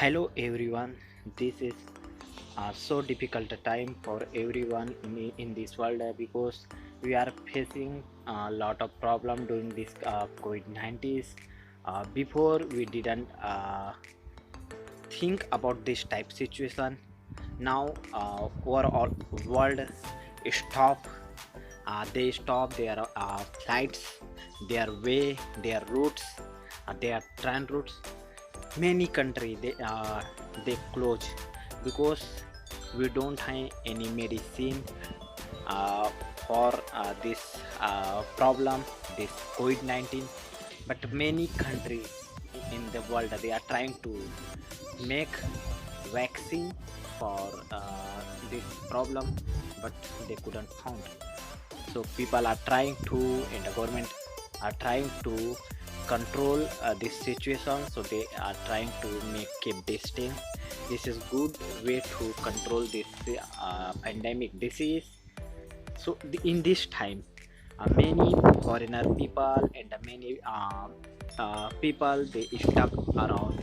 Hello everyone. This is so difficult time for everyone in this world because we are facing a lot of problem during this COVID-19. Before we didn't think about this type situation. Now overall world stop. They stop their flights, their way, their routes, their train routes. Many country they close because we don't have any medicine uh, for this problem, this COVID-19. But many countries in the world they are trying to make vaccine for this problem, but they couldn't found. So people are trying to, and the government are trying to control this situation, so they are trying to make keep distance. This is good way to control this pandemic disease. So in this time many foreigner people and many people they stuck around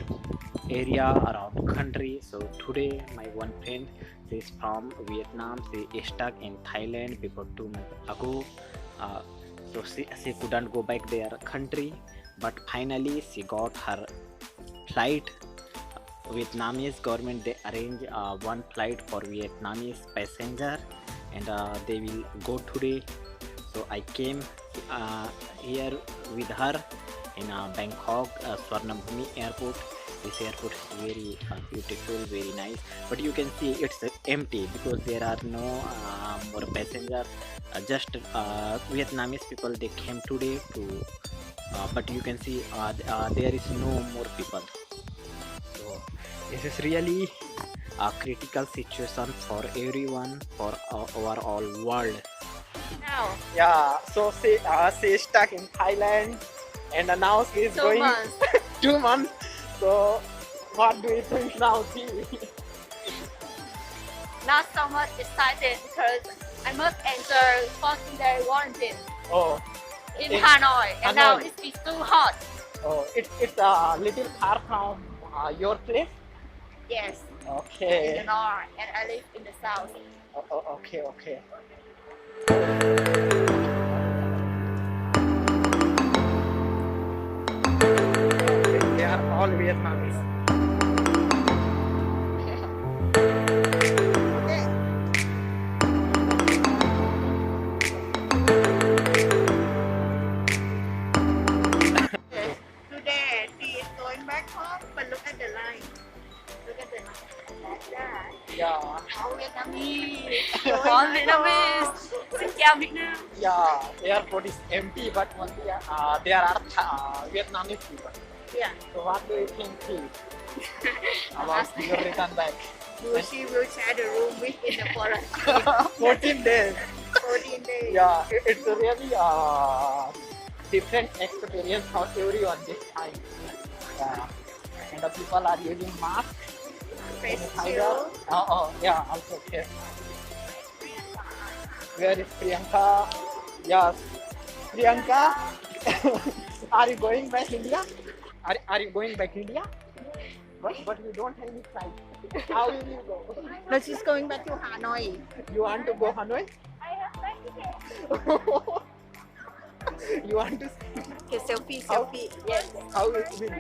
area around country. So today my one friend, she's from Vietnam, she stuck in Thailand before 2 months ago. uh, so she couldn't go back their country, but finally she got her flight. Vietnamese government they arrange one flight for Vietnamese passenger, and they will go today. So I came here with her in Bangkok Swarnabhumi airport. This airport is very beautiful, very nice, but you can see it's empty because there are no more passengers. Just Vietnamese people they came today to, but you can see there is no more people. So this is really a critical situation for everyone, for our all world. Now, Yeah, so she is stuck in Thailand, and now she is 2 going months. 2 months. So what do you think now? Not so much excited because I must enter 14-day quarantine Oh, in In Hanoi, and now Hanoi. it's too hot. oh, it's a little far from your place. Yes, in the Okay. north, and I live in the south. Okay, okay. They are all Vietnamese. Today, she is going back home, but look at the line. Look at the line. Yeah, All Vietnamese. All Vietnamese. Xin chào Việt Nam. yeah. Airport is empty, but only there are Vietnamese people. Yeah. So what do you think about your return back? She will share the room with in the quarantine. 14 days. 14 days. Yeah, it's a really different experience for everyone this time. And the people are using masks. Face sanitizer. shield. Yeah, also here. Where is Priyanka? Yes, Priyanka. Are you going back India? Are you going back India? But you don't have any flight. How will you go? No, she's going back to Hanoi. You want to go Hanoi? I have flight ticket. You want to? Okay, selfie, How- selfie. Yes. How will you go?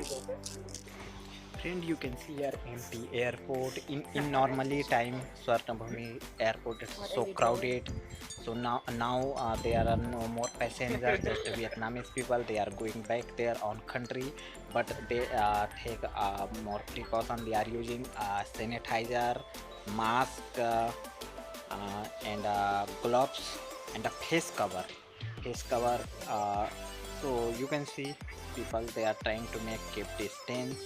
Friend, you can see our empty airport. In normally time, Swarnabhumi airport is What so are you crowded. So now there are no more passengers. Just Vietnamese people they are going back their own country, but they take more precaution. They are using sanitizer, mask, and gloves and a face cover. Face cover. So you can see people they are trying to make keep distance.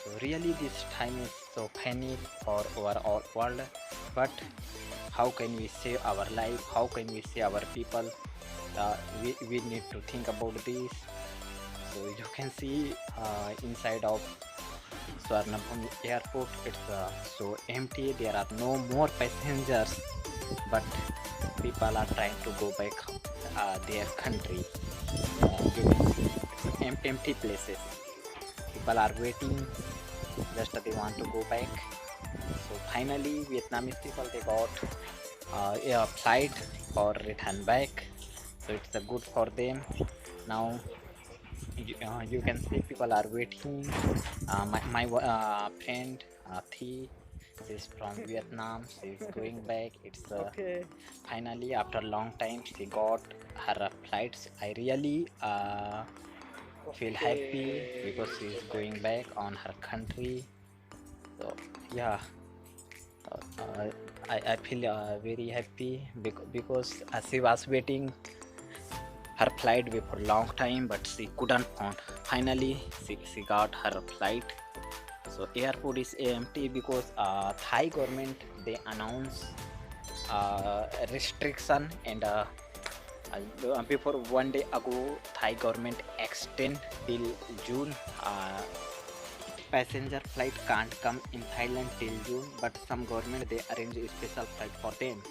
So really this time is so panic for our all world, but how can we save our life? How can we save our people? We need to think about this. So you can see inside of Swarnabhumi airport it's so empty. There are no more passengers, but people are trying to go back their country. You can see empty places. People are waiting just they want to go back. So finally Vietnamese people they got a flight or return back, so it's good for them. Now you can see people are waiting. My friend Thi, she's from Vietnam, she's going back. It's Okay. finally after a long time she got her flights. I really feel happy because she's going back on her country. So yeah, uh, I feel very happy because she was waiting her flight for long time, but she couldn't find. Finally she got her flight. So airport is empty because Thai government they announce restriction, and before 1 day ago Thai government extend till June. Passenger flight can't come in Thailand till June, but some government they arrange a special flight for them.